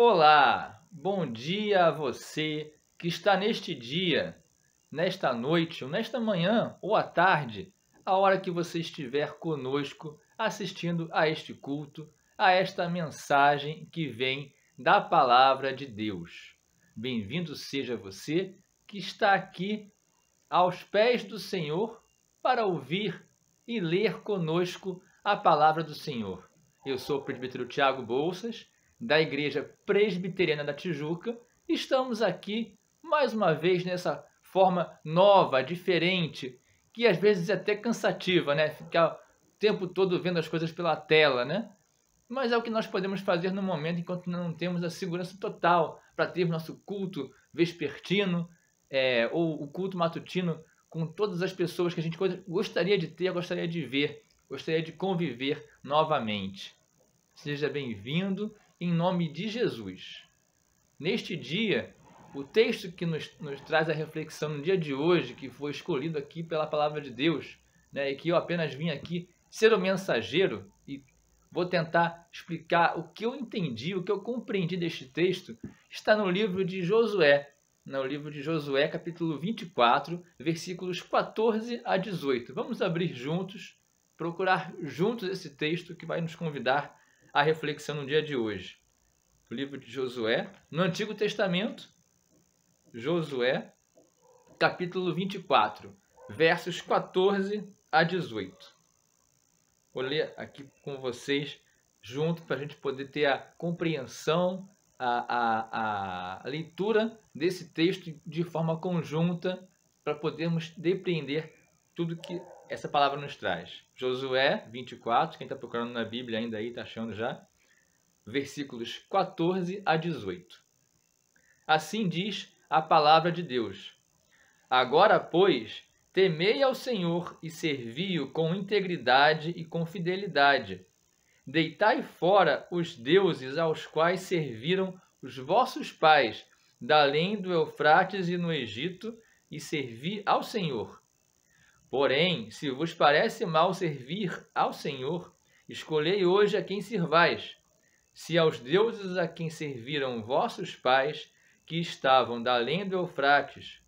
Olá, bom dia a você que está neste dia, nesta noite, ou nesta manhã, ou à tarde, a hora que você estiver conosco assistindo a este culto, a esta mensagem que vem da Palavra de Deus. Bem-vindo seja você que está aqui aos pés do Senhor para ouvir e ler conosco a Palavra do Senhor. Eu sou o presbítero Tiago Bolsas, da Igreja Presbiteriana da Tijuca. Estamos aqui mais uma vez nessa forma nova, diferente, que às vezes é até cansativa, né? Ficar o tempo todo vendo as coisas pela tela, né? Mas é o que nós podemos fazer no momento enquanto não temos a segurança total para ter nosso culto vespertino ou o culto matutino com todas as pessoas que a gente gostaria de ter, gostaria de ver, gostaria de conviver novamente. Seja bem-vindo em nome de Jesus. Neste dia, o texto que nos traz a reflexão no dia de hoje, que foi escolhido aqui pela Palavra de Deus, né, e que eu apenas vim aqui ser o mensageiro e vou tentar explicar o que eu entendi, o que eu compreendi deste texto, está no livro de Josué, capítulo 24, versículos 14 a 18. Vamos abrir juntos procurar juntos esse texto que vai nos convidar à reflexão no dia de hoje. O livro de Josué, no Antigo Testamento, Josué, capítulo 24, versos 14 a 18. Vou ler aqui com vocês junto para a gente poder ter a compreensão, a leitura desse texto de forma conjunta para podermos depreender tudo que essa palavra nos traz. Josué 24, quem está procurando na Bíblia ainda aí, está achando já, versículos 14 a 18. Assim diz a palavra de Deus. Agora, pois, temei ao Senhor e servi-o com integridade e com fidelidade. Deitai fora os deuses aos quais serviram os vossos pais, da além do Eufrates e no Egito, e servi ao Senhor. Porém, se vos parece mal servir ao Senhor, escolhei hoje a quem sirvais. Se aos deuses a quem serviram vossos pais, que estavam da além do Eufrates,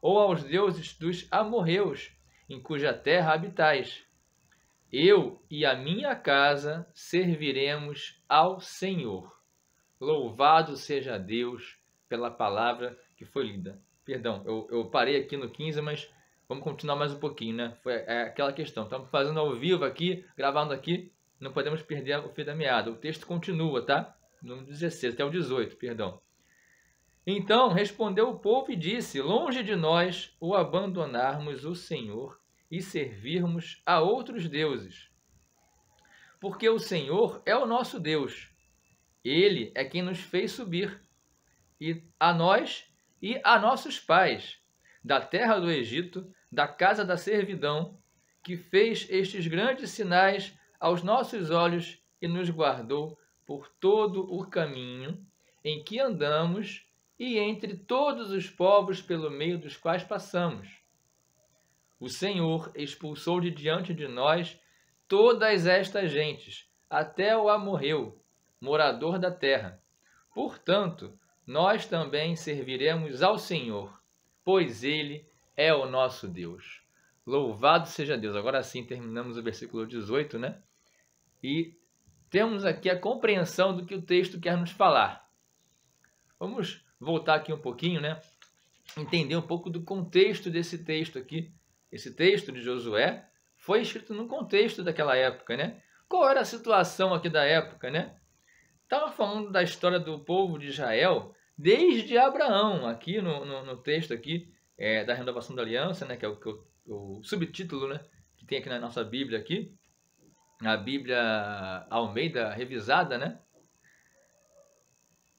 ou aos deuses dos amorreus, em cuja terra habitais. Eu e a minha casa serviremos ao Senhor. Louvado seja Deus pela palavra que foi lida. Perdão, eu parei aqui no 15, mas vamos continuar mais um pouquinho, né? Foi aquela questão. Estamos fazendo ao vivo aqui, gravando aqui, não podemos perder o fio da meada. O texto continua, tá? No 16, até o 18, perdão. Então respondeu o povo e disse: longe de nós o abandonarmos o Senhor e servirmos a outros deuses. Porque o Senhor é o nosso Deus. Ele é quem nos fez subir, e a nós e a nossos pais, da terra do Egito, da casa da servidão, que fez estes grandes sinais aos nossos olhos e nos guardou por todo o caminho em que andamos e entre todos os povos pelo meio dos quais passamos. O Senhor expulsou de diante de nós todas estas gentes, até o amorreu, morador da terra. Portanto, nós também serviremos ao Senhor, pois Ele é o nosso Deus. Louvado seja Deus. Agora sim, terminamos o versículo 18, né? E temos aqui a compreensão do que o texto quer nos falar. Vamos voltar aqui um pouquinho, né? Entender um pouco do contexto desse texto aqui. Esse texto de Josué foi escrito no contexto daquela época, né? Qual era a situação aqui da época, né? Estava falando da história do povo de Israel desde Abraão, aqui no texto aqui, da renovação da aliança, né? Que é o subtítulo, né? Que tem aqui na nossa Bíblia aqui. A Bíblia Almeida revisada, né?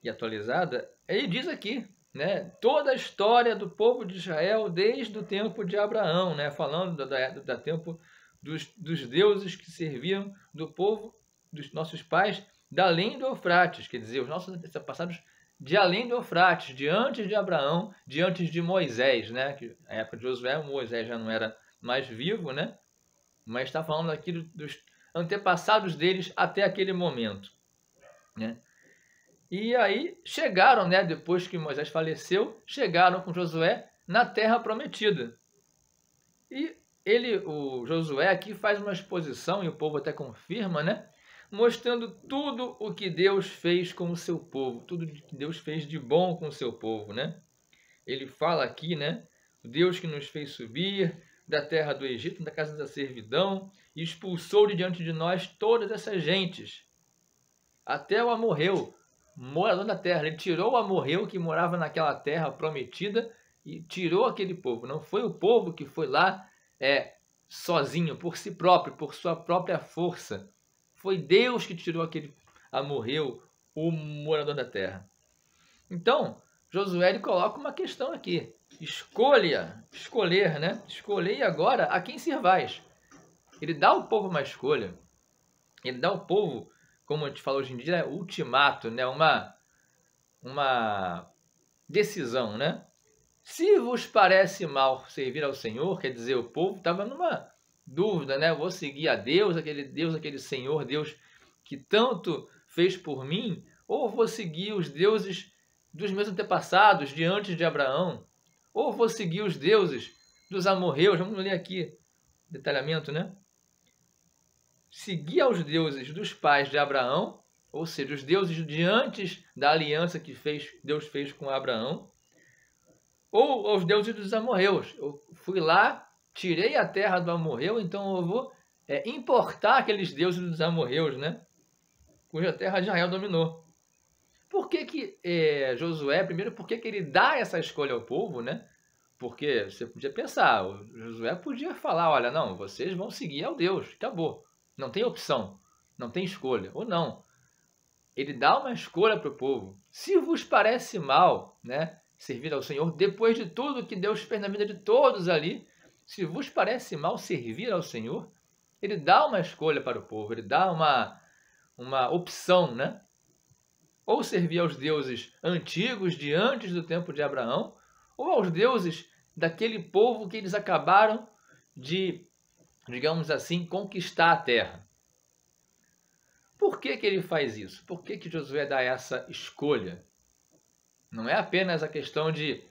E atualizada. Ele diz aqui, né? Toda a história do povo de Israel desde o tempo de Abraão, né? Falando do tempo dos deuses que serviam do povo dos nossos pais da além do Eufrates, quer dizer, os nossos antepassados de além do Eufrates, de antes de Abraão, de antes de Moisés, né? Que na época de Josué, Moisés já não era mais vivo, né? Mas está falando aqui dos antepassados deles até aquele momento, né? E aí chegaram, né? Depois que Moisés faleceu, chegaram com Josué na Terra Prometida. E o Josué aqui faz uma exposição, e o povo até confirma, né? Mostrando tudo o que Deus fez com o seu povo, tudo que Deus fez de bom com o seu povo, né? Ele fala aqui, né? O Deus que nos fez subir da terra do Egito, da casa da servidão, e expulsou de diante de nós todas essas gentes. Até o amorreu, morador da terra. Ele tirou o amorreu que morava naquela terra prometida e tirou aquele povo. Não foi o povo que foi lá sozinho, por si próprio, por sua própria força. Foi Deus que tirou aquele amorreu, o morador da terra. Então, Josué ele coloca uma questão aqui. Escolher, né? Escolhei agora a quem servais. Ele dá ao povo uma escolha. Ele dá ao povo, como a gente fala hoje em dia, ultimato, né? Uma decisão, né? Se vos parece mal servir ao Senhor, quer dizer, o povo estava numa dúvida, né? Vou seguir a Deus, aquele Senhor, Deus que tanto fez por mim, ou vou seguir os deuses dos meus antepassados, de antes de Abraão, ou vou seguir os deuses dos amorreus. Vamos ler aqui, detalhamento, né? seguia os deuses dos pais de Abraão, ou seja, os deuses de antes da aliança que Deus fez com Abraão, ou aos deuses dos amorreus. Eu fui lá, tirei a terra do amorreu, então eu vou importar aqueles deuses dos amorreus, né? Cuja terra Israel dominou. Por que Josué, primeiro, por que ele dá essa escolha ao povo, né? Porque você podia pensar, o Josué podia falar, olha, não, vocês vão seguir ao Deus, acabou. Não tem opção, não tem escolha, ou não. Ele dá uma escolha para o povo. Se vos parece mal, né, servir ao Senhor, depois de tudo que Deus fez na vida de todos ali, se vos parece mal servir ao Senhor, ele dá uma escolha para o povo, ele dá uma opção, né? Ou servir aos deuses antigos de antes do tempo de Abraão, ou aos deuses daquele povo que eles acabaram de, digamos assim, conquistar a terra. Por que ele faz isso? Por que Josué dá essa escolha? Não é apenas a questão de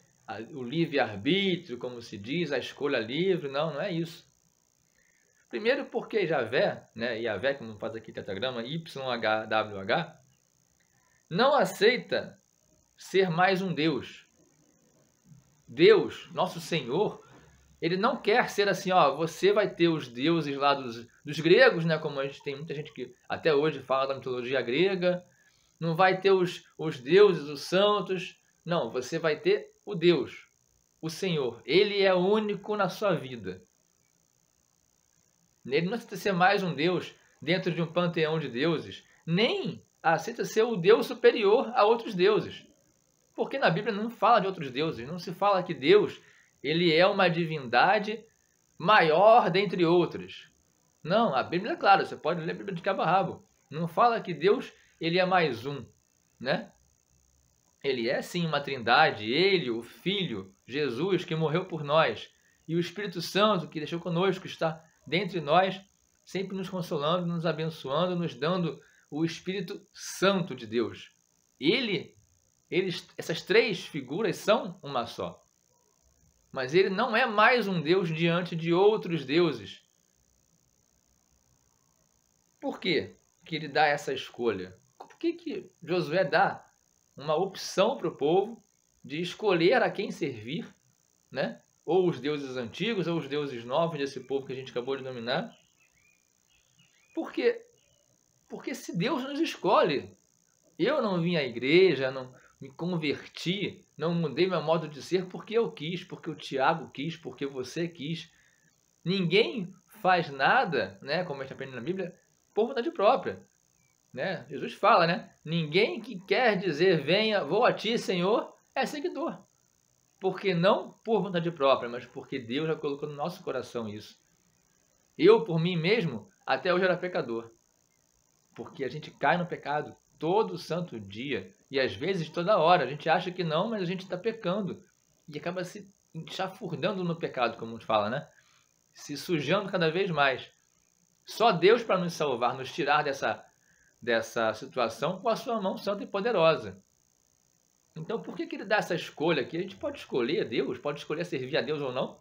o livre-arbítrio, como se diz, a escolha livre, não é isso. Primeiro porque Yahvé, né, Yahvé, como faz aqui o tetragrama, YHWH, não aceita ser mais um Deus. Deus, nosso Senhor, ele não quer ser assim, ó, você vai ter os deuses lá dos gregos, né, como a gente tem muita gente que até hoje fala da mitologia grega, não vai ter os deuses, os santos, não, você vai ter o Deus, o Senhor, ele é único na sua vida. Ele não aceita ser mais um Deus dentro de um panteão de deuses, nem aceita ser o Deus superior a outros deuses. Porque na Bíblia não fala de outros deuses, não se fala que Deus ele é uma divindade maior dentre outras. Não, a Bíblia é clara, você pode ler a Bíblia de cabo a rabo. Não fala que Deus ele é mais um, né? Ele é sim uma trindade, ele, o Filho, Jesus, que morreu por nós, e o Espírito Santo, que deixou conosco, está dentre nós, sempre nos consolando, nos abençoando, nos dando o Espírito Santo de Deus. Essas três figuras são uma só. Mas ele não é mais um Deus diante de outros deuses. Por quê que ele dá essa escolha? Por que Josué dá uma opção para o povo de escolher a quem servir, né? Ou os deuses antigos, ou os deuses novos desse povo que a gente acabou de nominar? Porque se Deus nos escolhe, eu não vim à igreja, não me converti, não mudei meu modo de ser porque eu quis, porque o Tiago quis, porque você quis. Ninguém faz nada, né, como a gente aprende na Bíblia, por vontade própria. Né? Jesus fala, né? Ninguém que quer dizer, venha, vou a ti, Senhor, é seguidor. Porque não por vontade própria, mas porque Deus já colocou no nosso coração isso. Eu, por mim mesmo, até hoje era pecador. Porque a gente cai no pecado todo santo dia. E às vezes toda hora. A gente acha que não, mas a gente está pecando. E acaba se enxafurdando no pecado, como a gente fala, né? Se sujando cada vez mais. Só Deus para nos salvar, nos tirar dessa situação com a sua mão santa e poderosa. Então, por que ele dá essa escolha aqui? A gente pode escolher Deus, pode escolher servir a Deus ou não.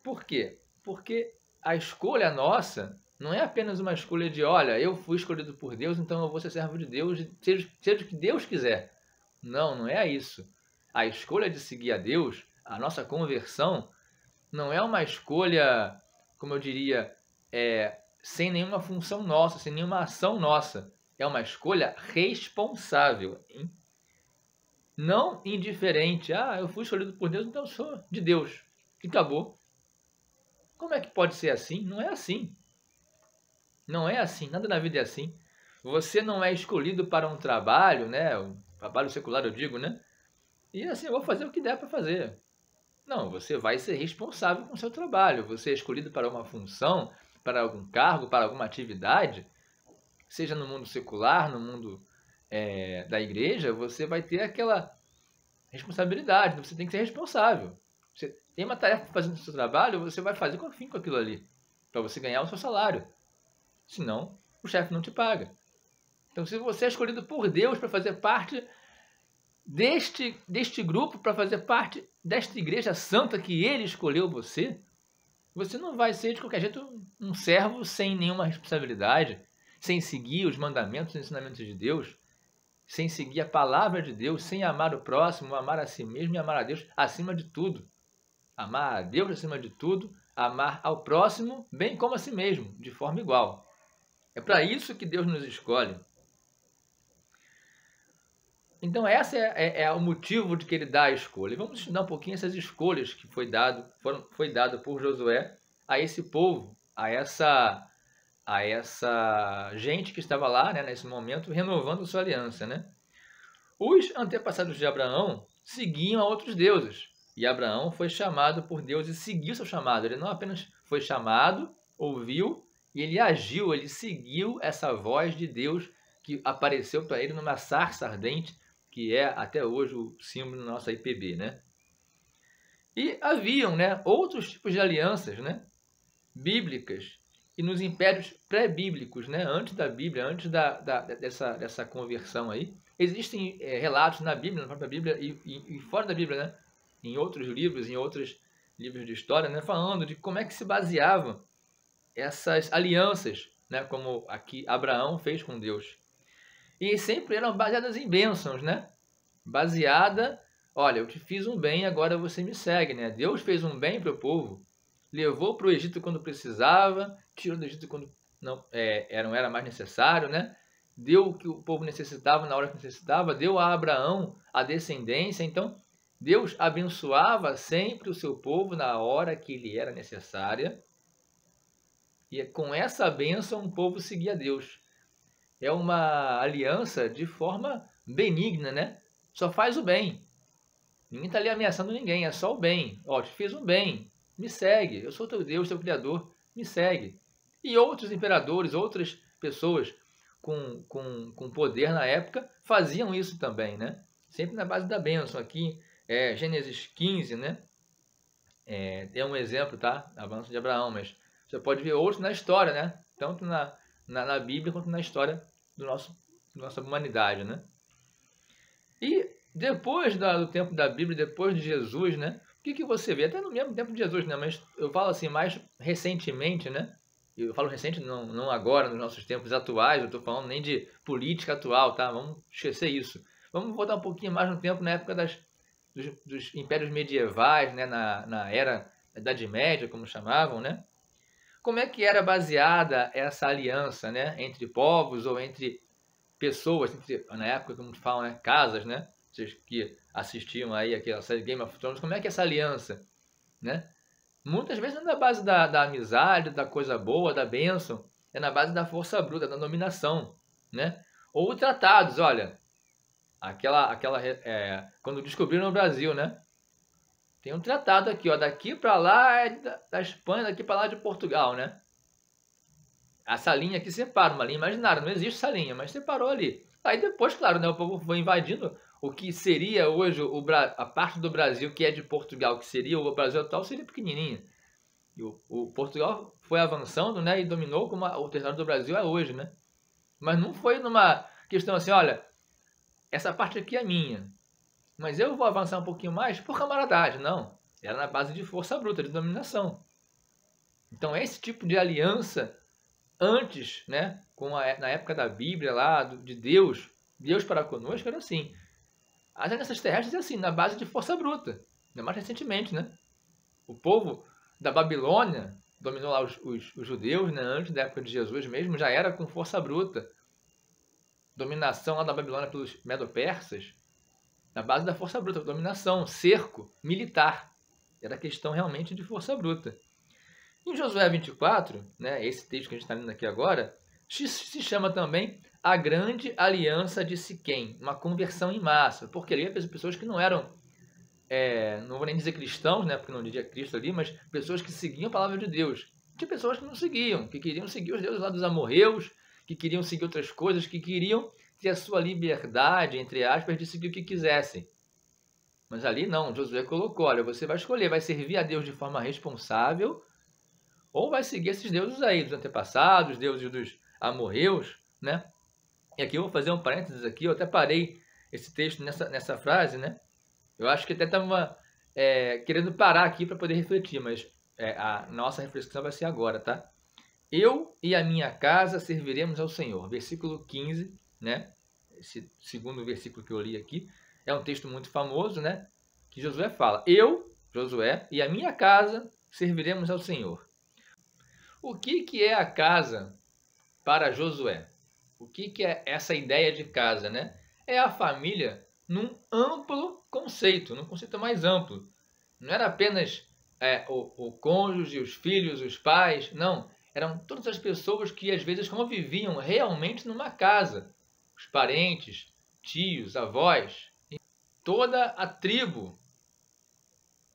Por quê? Porque a escolha nossa não é apenas uma escolha de, olha, eu fui escolhido por Deus, então eu vou ser servo de Deus, seja o que Deus quiser. Não, não é isso. A escolha de seguir a Deus, a nossa conversão, não é uma escolha, como eu diria, sem nenhuma função nossa, sem nenhuma ação nossa. É uma escolha responsável, hein? Não indiferente. Ah, eu fui escolhido por Deus, então eu sou de Deus. E acabou. Como é que pode ser assim? Não é assim. Não é assim. Nada na vida é assim. Você não é escolhido para um trabalho, né? Um trabalho secular, eu digo, né? E assim, eu vou fazer o que der para fazer. Não, você vai ser responsável com o seu trabalho. Você é escolhido para uma função, para algum cargo, para alguma atividade, seja no mundo secular, no mundo da igreja, você vai ter aquela responsabilidade, você tem que ser responsável. Você tem uma tarefa para fazer no seu trabalho, você vai fazer com afim com aquilo ali, para você ganhar o seu salário. Senão, o chefe não te paga. Então, se você é escolhido por Deus para fazer parte deste grupo, para fazer parte desta igreja santa que Ele escolheu você, Você não vai ser, de qualquer jeito, um servo sem nenhuma responsabilidade, sem seguir os mandamentos e ensinamentos de Deus, sem seguir a palavra de Deus, sem amar o próximo, amar a si mesmo e amar a Deus acima de tudo. Amar a Deus acima de tudo, amar ao próximo, bem como a si mesmo, de forma igual. É para isso que Deus nos escolhe. Então, esse é o motivo de que ele dá a escolha. E vamos estudar um pouquinho essas escolhas que foi dado por Josué a esse povo, a essa gente que estava lá, né, nesse momento, renovando sua aliança. Né? Os antepassados de Abraão seguiam a outros deuses. E Abraão foi chamado por Deus e seguiu seu chamado. Ele não apenas foi chamado, ouviu, e ele agiu, ele seguiu essa voz de Deus que apareceu para ele numa sarça ardente, que é até hoje o símbolo da nossa IPB, né? E haviam, né, outros tipos de alianças, né, bíblicas, e nos impérios pré-bíblicos, né, antes da Bíblia, antes dessa conversão aí, existem relatos na Bíblia, na própria Bíblia e fora da Bíblia, né, em outros livros, em outros livros de história, né, falando de como é que se baseavam essas alianças, né, como aqui Abraão fez com Deus. E sempre eram baseadas em bênçãos, né? Baseada, olha, eu te fiz um bem, agora você me segue, né? Deus fez um bem para o povo, levou para o Egito quando precisava, tirou do Egito quando não era mais necessário, né? Deu o que o povo necessitava na hora que necessitava, deu a Abraão a descendência. Então, Deus abençoava sempre o seu povo na hora que lhe era necessária. E com essa bênção o povo seguia Deus. É uma aliança de forma benigna, né? Só faz o bem. Ninguém está ali ameaçando ninguém, é só o bem. Ó, te fiz um bem, me segue. Eu sou teu Deus, teu Criador, me segue. E outros imperadores, outras pessoas com poder na época faziam isso também, né? Sempre na base da bênção. Aqui, Gênesis 15, né? É um exemplo, tá? Avanço de Abraão, mas você pode ver outros na história, né? Tanto na Bíblia quanto na história da nossa humanidade, né? E depois do tempo da Bíblia, depois de Jesus, né? O que você vê? Até no mesmo tempo de Jesus, né? Mas eu falo assim, mais recentemente, né? Eu falo recente, não agora, nos nossos tempos atuais, eu estou falando nem de política atual, tá? Vamos esquecer isso. Vamos voltar um pouquinho mais no tempo, na época dos impérios medievais, né? Na era da Idade Média, como chamavam, né? Como é que era baseada essa aliança, né, entre povos ou entre pessoas, na época, como falam, né, casas, né? Vocês que assistiam aí aquela série Game of Thrones, como é que é essa aliança, né? Muitas vezes não é na base da amizade, da coisa boa, da bênção, é na base da força bruta, da dominação, né? Ou tratados, olha, quando descobriram o Brasil, né? Tem um tratado aqui, ó, daqui para lá é da Espanha, daqui para lá é de Portugal, né? Essa linha aqui separa, uma linha imaginária, não existe essa linha, mas separou ali. Aí depois, claro, né, o povo foi invadindo o que seria hoje a parte do Brasil que é de Portugal, que seria o Brasil atual, seria pequenininha. E o Portugal foi avançando, né, e dominou como o território do Brasil é hoje, né? Mas não foi numa questão assim, olha, essa parte aqui é minha, mas eu vou avançar um pouquinho mais por camaradagem. Não, era na base de força bruta, de dominação. Então esse tipo de aliança, antes, né, na época da Bíblia lá, de Deus para conosco, era assim. As alianças terrestres é assim, na base de força bruta. Ainda mais recentemente, né? O povo da Babilônia dominou lá os judeus, né, antes da época de Jesus mesmo, já era com força bruta. Dominação lá da Babilônia pelos medo-persas, na base da força bruta, dominação, cerco, militar. Era questão realmente de força bruta. Em Josué 24, né, esse texto que a gente está lendo aqui agora, se chama também a Grande Aliança de Siquém, uma conversão em massa, porque ali havia pessoas que não eram, não vou nem dizer cristãos, né, porque não dizia Cristo ali, mas pessoas que seguiam a palavra de Deus. Tinha pessoas que não seguiam, que queriam seguir os deuses lá dos amorreus, que queriam seguir outras coisas, que queriam ter a sua liberdade, entre aspas, de seguir o que quisessem. Mas ali não, Josué colocou, olha, você vai escolher, vai servir a Deus de forma responsável, ou vai seguir esses deuses aí, dos antepassados, deuses dos amorreus, né? E aqui eu vou fazer um parênteses aqui, eu até parei esse texto nessa frase, né? Eu acho que até estava querendo parar aqui para poder refletir, mas A nossa reflexão vai ser agora, tá? Eu e a minha casa serviremos ao Senhor. Versículo 15, né? Esse segundo versículo que eu li aqui é um texto muito famoso, né? Que Josué fala: Eu, Josué, e a minha casa serviremos ao Senhor. O que é a casa para Josué? O que é essa ideia de casa, né? É a família num amplo conceito, num conceito mais amplo. Não era apenas o cônjuge, os filhos, os pais, não. Eram todas as pessoas que às vezes conviviam realmente numa casa. Os parentes, tios, avós, toda a tribo,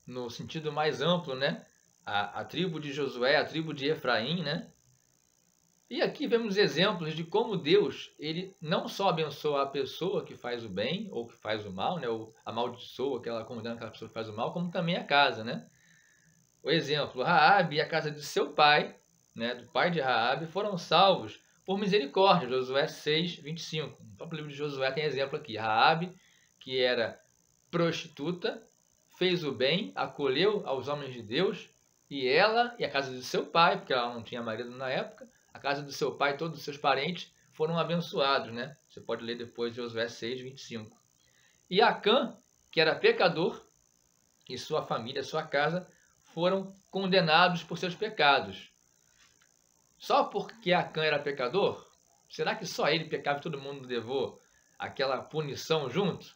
no sentido mais amplo, né? A tribo de Josué, a tribo de Efraim, né? E aqui vemos exemplos de como Deus, ele não só abençoa a pessoa que faz o bem ou que faz o mal, né? Ou amaldiçoa aquela, condena aquela pessoa que faz o mal, como também a casa, né? O exemplo, Raabe e a casa de seu pai, né, do pai de Raabe, foram salvos por misericórdia. Josué 6, 25. No próprio livro de Josué tem exemplo aqui. Raabe, que era prostituta, fez o bem, acolheu aos homens de Deus, e ela e a casa de seu pai, porque ela não tinha marido na época, a casa do seu pai, todos os seus parentes foram abençoados, né? Você pode ler depois Josué 6, 25. E Acã, que era pecador, e sua família, sua casa, foram condenados por seus pecados. Só porque Acã era pecador? Será que só ele pecava e todo mundo levou aquela punição junto?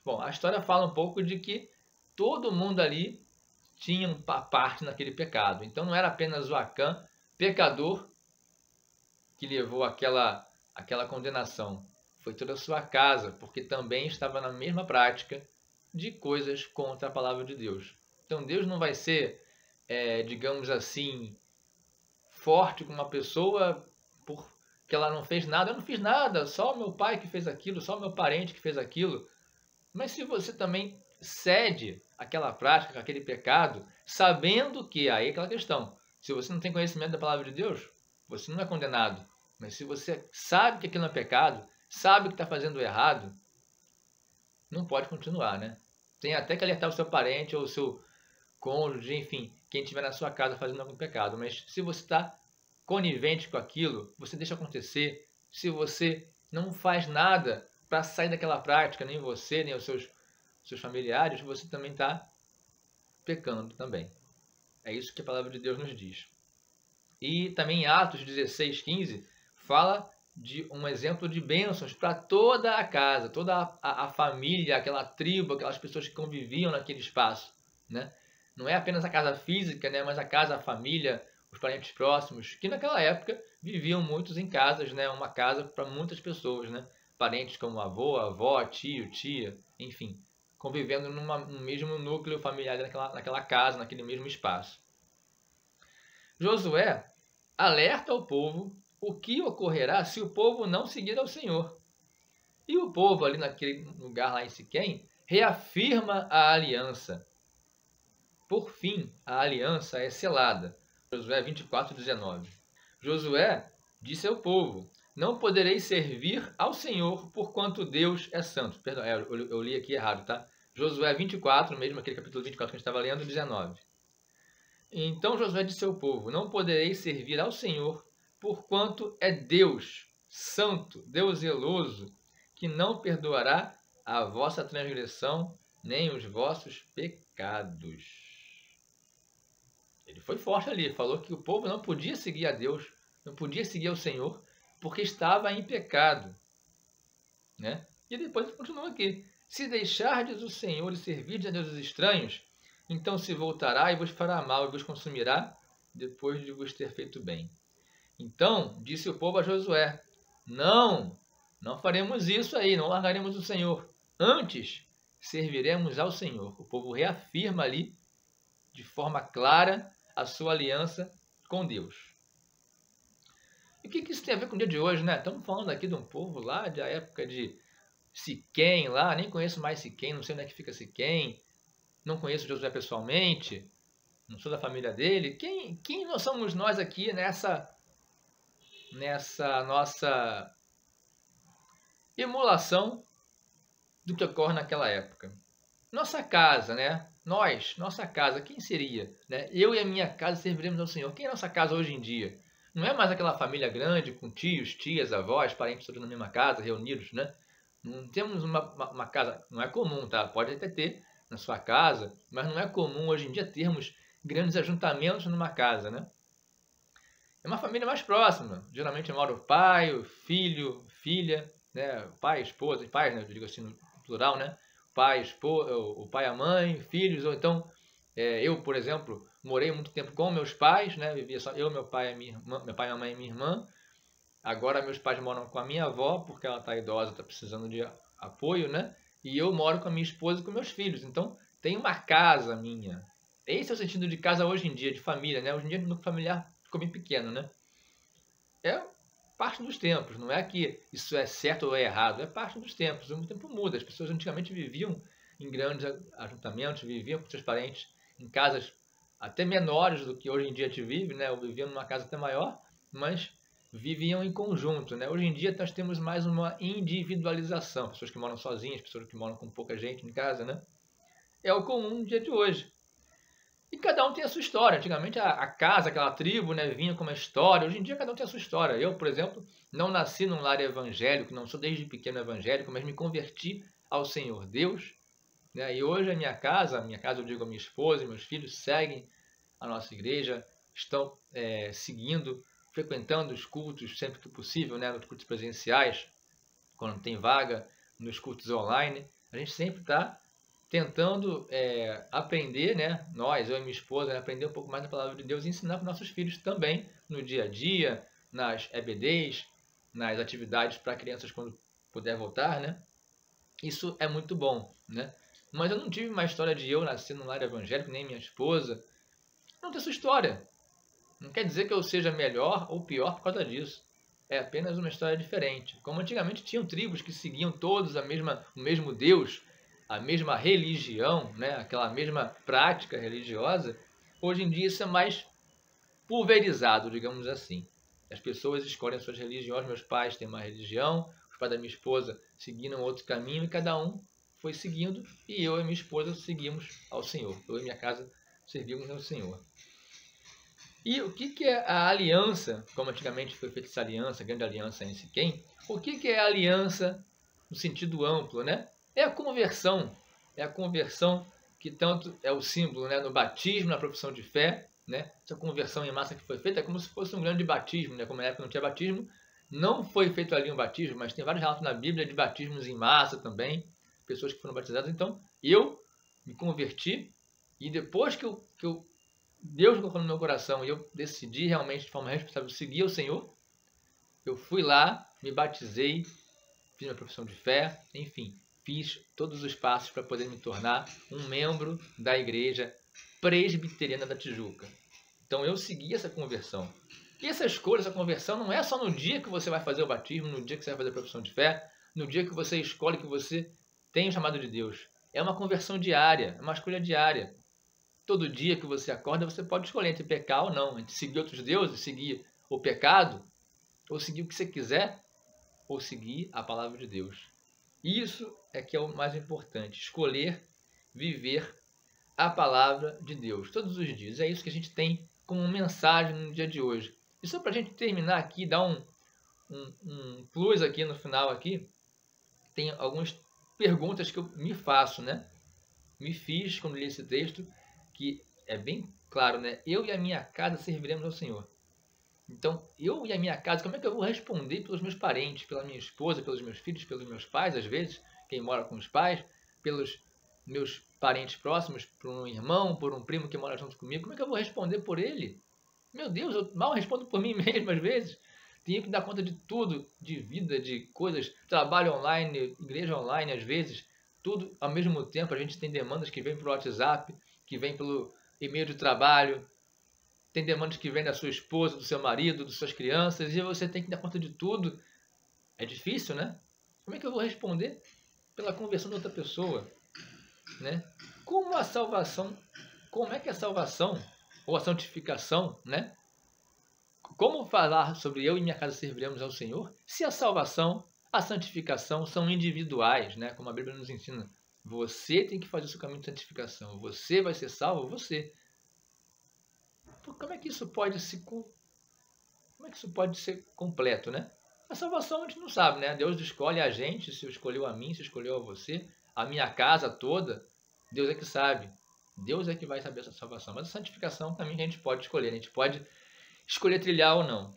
Bom, a história fala um pouco de que todo mundo ali tinha parte naquele pecado. Então não era apenas o Acã, pecador, que levou aquela condenação. Foi toda a sua casa, porque também estava na mesma prática de coisas contra a palavra de Deus. Então Deus não vai ser, digamos assim, forte com uma pessoa porque ela não fez nada. Eu não fiz nada, só meu pai que fez aquilo, só meu parente que fez aquilo. Mas se você também cede aquela prática, aquele pecado, sabendo que, aí é aquela questão, se você não tem conhecimento da palavra de Deus, você não é condenado. Mas se você sabe que aquilo é pecado, sabe que está fazendo errado, não pode continuar, né? Tem até que alertar o seu parente ou o seu cônjuge, enfim, quem estiver na sua casa fazendo algum pecado. Mas se você está conivente com aquilo, você deixa acontecer. Se você não faz nada para sair daquela prática, nem você, nem os seus familiares, você também está pecando também. É isso que a palavra de Deus nos diz. E também em Atos 16, 15, fala de um exemplo de bênçãos para toda a casa, toda a família, aquela tribo, aquelas pessoas que conviviam naquele espaço, né? Não é apenas a casa física, né? Mas a casa, a família, os parentes próximos, que naquela época viviam muitos em casas, né? Uma casa para muitas pessoas, né? Parentes como avô, avó, tio, tia, enfim, convivendo no mesmo núcleo familiar naquela casa, naquele mesmo espaço. Josué alerta ao povo o que ocorrerá se o povo não seguir ao Senhor. E o povo ali naquele lugar lá em Siquém reafirma a aliança. Por fim, a aliança é selada. Josué 24, 19. Josué disse ao povo: Não podereis servir ao Senhor, porquanto Deus é santo. Perdão, eu li aqui errado, tá? Josué 24, mesmo aquele capítulo 24 que a gente estava lendo, 19. Então Josué disse ao povo: Não podereis servir ao Senhor, porquanto é Deus, santo, Deus zeloso, que não perdoará a vossa transgressão, nem os vossos pecados. Ele foi forte ali, falou que o povo não podia seguir a Deus, não podia seguir ao Senhor, porque estava em pecado. Né? E depois ele continua aqui: Se deixardes o Senhor e servirdes a deuses estranhos, então se voltará e vos fará mal e vos consumirá, depois de vos ter feito bem. Então disse o povo a Josué: não faremos isso aí, não largaremos o Senhor. Antes serviremos ao Senhor. O povo reafirma ali, de forma clara, a sua aliança com Deus. E o que isso tem a ver com o dia de hoje, né? Estamos falando aqui de um povo lá da época de Siquém lá, nem conheço mais Siquém, não sei onde é que fica Siquém, não conheço Josué pessoalmente, não sou da família dele. Quem nós somos nós aqui nessa nossa emulação do que ocorre naquela época? Nossa casa, né? nossa casa, quem seria? Né? Eu e a minha casa serviremos ao Senhor. Quem é a nossa casa hoje em dia? Não é mais aquela família grande com tios, tias, avós, parentes todos na mesma casa, reunidos, né? Não temos uma casa, não é comum, tá? Pode até ter na sua casa, mas não é comum hoje em dia termos grandes ajuntamentos numa casa, né? É uma família mais próxima. Geralmente mora o pai, o filho, filha, né? O pai, esposa, pais, né? Eu digo assim no plural, né? Pai, esposa, o pai, a mãe, filhos, ou então eu, por exemplo, morei muito tempo com meus pais, né? Vivia só eu, meu pai, a minha irmã, meu pai, minha mãe e minha irmã. Agora meus pais moram com a minha avó, porque ela está idosa, está precisando de apoio, né? E eu moro com a minha esposa e com meus filhos. Então, tem uma casa minha. Esse é o sentido de casa hoje em dia, de família, né? Hoje em dia o núcleo familiar ficou bem pequeno, né? É parte dos tempos, não é que isso é certo ou é errado, é parte dos tempos. O tempo muda. As pessoas antigamente viviam em grandes ajuntamentos, viviam com seus parentes em casas até menores do que hoje em dia a gente vive, né? Ou viviam numa casa até maior, mas viviam em conjunto, né? Hoje em dia nós temos mais uma individualização, pessoas que moram sozinhas, pessoas que moram com pouca gente em casa, né? É o comum no dia de hoje. E cada um tem a sua história. Antigamente a casa, aquela tribo, né, vinha com uma história. Hoje em dia cada um tem a sua história. Eu, por exemplo, não nasci num lar evangélico, não sou desde pequeno evangélico, mas me converti ao Senhor Deus, né? E hoje a minha casa eu digo a minha esposa e meus filhos seguem a nossa igreja, estão seguindo, frequentando os cultos sempre que possível, né, nos cultos presenciais, quando tem vaga, nos cultos online. A gente sempre está tentando aprender, né? Nós, eu e minha esposa, né? Aprender um pouco mais da palavra de Deus e ensinar para nossos filhos também no dia a dia, nas EBDs, nas atividades para crianças quando puder voltar, né? Isso é muito bom, né? Mas eu não tive uma história de eu nascer num lar evangélico, nem minha esposa. Não tem sua história. Não quer dizer que eu seja melhor ou pior por causa disso. É apenas uma história diferente. Como antigamente tinham tribos que seguiam todos o mesmo Deus, a mesma religião, né? Aquela mesma prática religiosa, hoje em dia isso é mais pulverizado, digamos assim. As pessoas escolhem suas religiões, meus pais têm uma religião, os pais da minha esposa seguiram outro caminho e cada um foi seguindo e eu e minha esposa seguimos ao Senhor. Eu e minha casa servimos ao Senhor. E o que é a aliança, como antigamente foi feita essa aliança, a grande aliança em Siquém? O que é a aliança no sentido amplo, né? É a conversão. É a conversão que tanto é o símbolo, né, no batismo, na profissão de fé, né? Essa conversão em massa que foi feita é como se fosse um grande batismo, né? Como na época não tinha batismo, não foi feito ali um batismo, mas tem vários relatos na Bíblia de batismos em massa também, pessoas que foram batizadas. Então, eu me converti e depois que eu Deus colocou no meu coração e eu decidi realmente de forma responsável seguir o Senhor, eu fui lá, me batizei, fiz minha profissão de fé, enfim, fiz todos os passos para poder me tornar um membro da Igreja Presbiteriana da Tijuca. Então eu segui essa conversão. E essa escolha, essa conversão não é só no dia que você vai fazer o batismo, no dia que você vai fazer a profissão de fé, no dia que você escolhe que você tem o chamado de Deus. É uma conversão diária, é uma escolha diária. Todo dia que você acorda, você pode escolher entre pecar ou não, entre seguir outros deuses, seguir o pecado, ou seguir o que você quiser, ou seguir a palavra de Deus. Isso é que é o mais importante, escolher viver a palavra de Deus todos os dias. É isso que a gente tem como mensagem no dia de hoje. E só para a gente terminar aqui, dar um plus aqui no final aqui, tem algumas perguntas que eu me faço, né? Me fiz quando li esse texto, que é bem claro, né? Eu e a minha casa serviremos ao Senhor. Então, eu e a minha casa, como é que eu vou responder pelos meus parentes, pela minha esposa, pelos meus filhos, pelos meus pais, às vezes, quem mora com os pais, pelos meus parentes próximos, por um irmão, por um primo que mora junto comigo, como é que eu vou responder por ele? Meu Deus, eu mal respondo por mim mesmo, às vezes. Tenho que dar conta de tudo, de vida, de coisas, trabalho online, igreja online, às vezes, tudo ao mesmo tempo. A gente tem demandas que vêm pelo WhatsApp, que vêm pelo e-mail de trabalho, tem demandas que vêm da sua esposa, do seu marido, das suas crianças, e você tem que dar conta de tudo. É difícil, né? Como é que eu vou responder pela conversão de outra pessoa, né? Como a salvação, como é que a salvação ou a santificação, né? Como falar sobre eu e minha casa serviremos ao Senhor se a salvação, a santificação são individuais, né? Como a Bíblia nos ensina Você tem que fazer o seu caminho de santificação. Você vai ser salvo, você. Como é que isso pode ser completo, né? A salvação a gente não sabe, né? Deus escolhe a gente, se escolheu a mim, se escolheu a você, a minha casa toda. Deus é que sabe. Deus é que vai saber essa salvação. Mas a santificação também a gente pode escolher. A gente pode escolher trilhar ou não.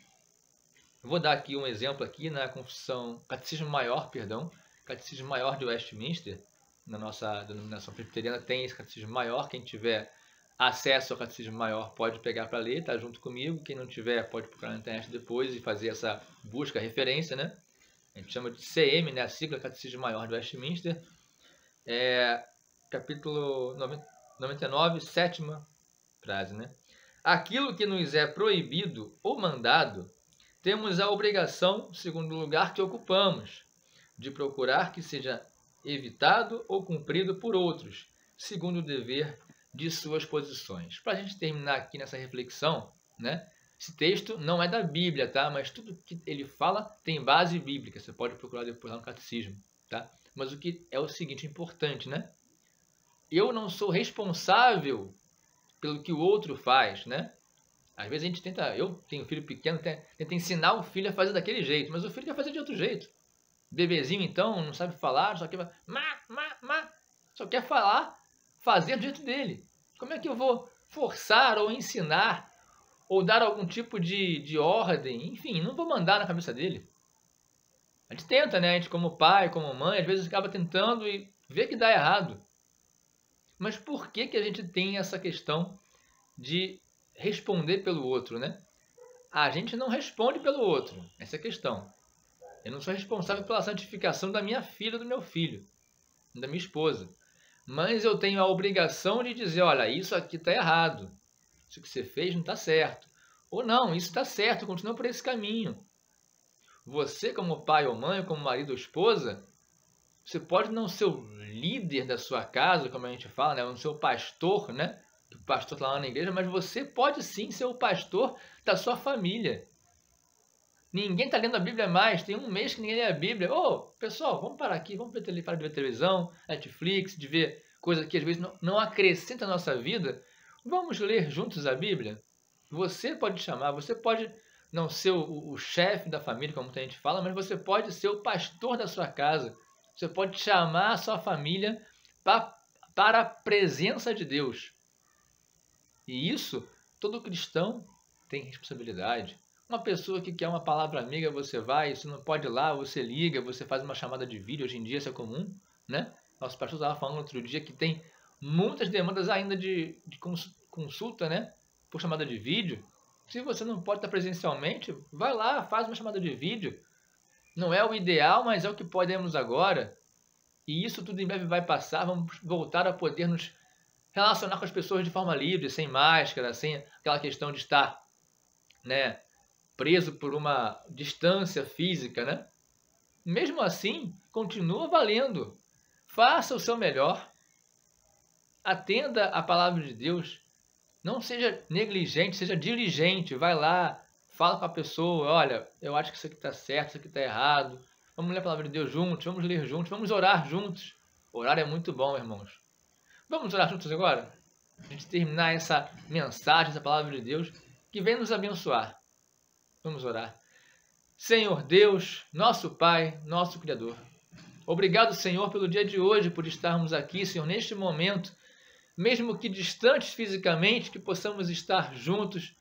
Eu vou dar aqui um exemplo aqui na Confissão, Catecismo Maior, perdão, Catecismo Maior de Westminster. Na nossa denominação presbiteriana tem esse Catecismo Maior. Quem tiver acesso ao Catecismo Maior pode pegar para ler, tá junto comigo. Quem não tiver pode procurar na internet depois e fazer essa busca, referência, né? A gente chama de CM, né? A sigla Catecismo Maior de Westminster. Capítulo 99, sétima frase, né? Aquilo que nos é proibido ou mandado, temos a obrigação, segundo o lugar que ocupamos, de procurar que seja evitado ou cumprido por outros, segundo o dever de suas posições. Para a gente terminar aqui nessa reflexão, né? Esse texto não é da Bíblia, tá? Mas tudo que ele fala tem base bíblica. Você pode procurar depois lá no catecismo, tá? Mas o que é o seguinte, importante, né? Eu não sou responsável pelo que o outro faz, né? Às vezes a gente tenta, eu tenho um filho pequeno, tenta ensinar o filho a fazer daquele jeito, mas o filho quer fazer de outro jeito. Bebezinho, então, não sabe falar, só quer só quer falar, fazer do jeito dele. Como é que eu vou forçar ou ensinar ou dar algum tipo de ordem? Enfim, não vou mandar na cabeça dele. A gente tenta, né? A gente como pai, como mãe, às vezes acaba tentando e vê que dá errado. Mas por que a gente tem essa questão de responder pelo outro, né? A gente não responde pelo outro, essa é a questão. Eu não sou responsável pela santificação da minha filha ou do meu filho, da minha esposa. Mas eu tenho a obrigação de dizer, olha, isso aqui está errado. Isso que você fez não está certo. Ou não, isso está certo, continua por esse caminho. Você, como pai ou mãe, como marido ou esposa, você pode não ser o líder da sua casa, como a gente fala, né? Não ser o pastor, né? O pastor está lá na igreja, mas você pode sim ser o pastor da sua família. Ninguém está lendo a Bíblia mais, tem um mês que ninguém lê a Bíblia. Pessoal, vamos parar aqui, vamos parar de ver televisão, Netflix, de ver coisas que às vezes não acrescentam na nossa vida. Vamos ler juntos a Bíblia? Você pode chamar, você pode não ser o chefe da família, como muita gente fala, mas você pode ser o pastor da sua casa. Você pode chamar a sua família para a presença de Deus. E isso, todo cristão tem responsabilidade. Uma pessoa que quer uma palavra amiga, você vai, se não pode ir lá, você liga, você faz uma chamada de vídeo, hoje em dia isso é comum, né? Nosso pastor estava falando outro dia que tem muitas demandas ainda de consulta, né? Por chamada de vídeo. Se você não pode estar presencialmente, vai lá, faz uma chamada de vídeo. Não é o ideal, mas é o que podemos agora. E isso tudo em breve vai passar, vamos voltar a poder nos relacionar com as pessoas de forma livre, sem máscara, sem aquela questão de estar, né, preso por uma distância física, né? Mesmo assim, continua valendo. Faça o seu melhor. Atenda a palavra de Deus. Não seja negligente, seja diligente. Vai lá, fala com a pessoa, olha, eu acho que isso aqui está certo, isso aqui está errado. Vamos ler a palavra de Deus juntos, vamos ler juntos, vamos orar juntos. Orar é muito bom, irmãos. Vamos orar juntos agora? A gente terminar essa mensagem, essa palavra de Deus, que vem nos abençoar. Vamos orar. Senhor Deus, nosso Pai, nosso Criador. Obrigado, Senhor, pelo dia de hoje, por estarmos aqui, Senhor, neste momento, mesmo que distantes fisicamente, que possamos estar juntos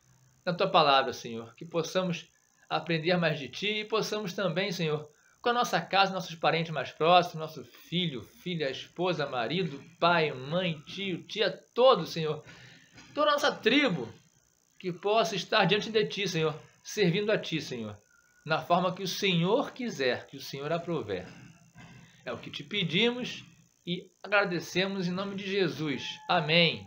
na Tua palavra, Senhor. Que possamos aprender mais de Ti e possamos também, Senhor, com a nossa casa, nossos parentes mais próximos, nosso filho, filha, esposa, marido, pai, mãe, tio, tia, todos, Senhor, toda a nossa tribo, que possa estar diante de Ti, Senhor, servindo a Ti, Senhor, na forma que o Senhor quiser, que o Senhor aprover. É o que Te pedimos e agradecemos em nome de Jesus. Amém.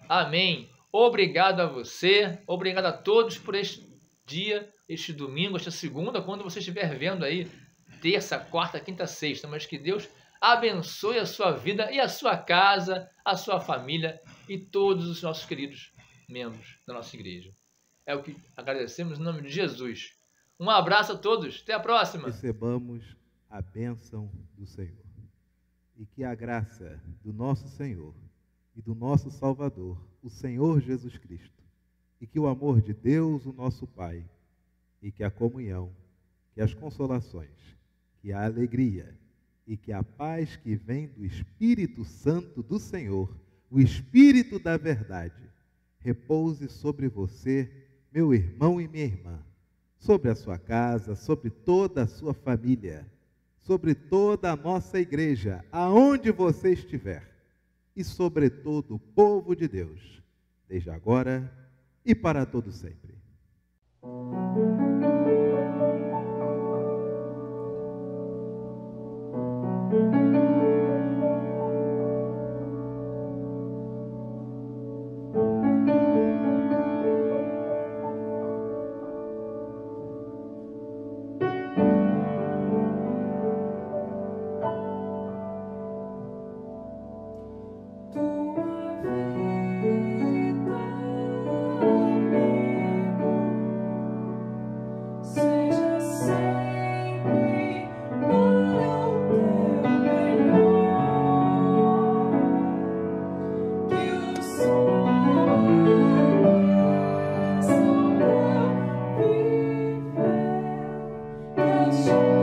Amém. Obrigado a você, obrigado a todos por este dia, este domingo, esta segunda, quando você estiver vendo aí, terça, quarta, quinta, sexta, mas que Deus abençoe a sua vida e a sua casa, a sua família e todos os nossos queridos membros da nossa igreja. É o que agradecemos em nome de Jesus. Um abraço a todos, até a próxima. Recebamos a bênção do Senhor. e que a graça do nosso Senhor e do nosso Salvador, o Senhor Jesus Cristo, e que o amor de Deus, o nosso Pai, e que a comunhão, que as consolações, que a alegria e que a paz que vem do Espírito Santo do Senhor, o Espírito da verdade, repouse sobre você, meu irmão e minha irmã, sobre a sua casa, sobre toda a sua família, sobre toda a nossa igreja, aonde você estiver, e sobre todo o povo de Deus, desde agora e para todo sempre. Show.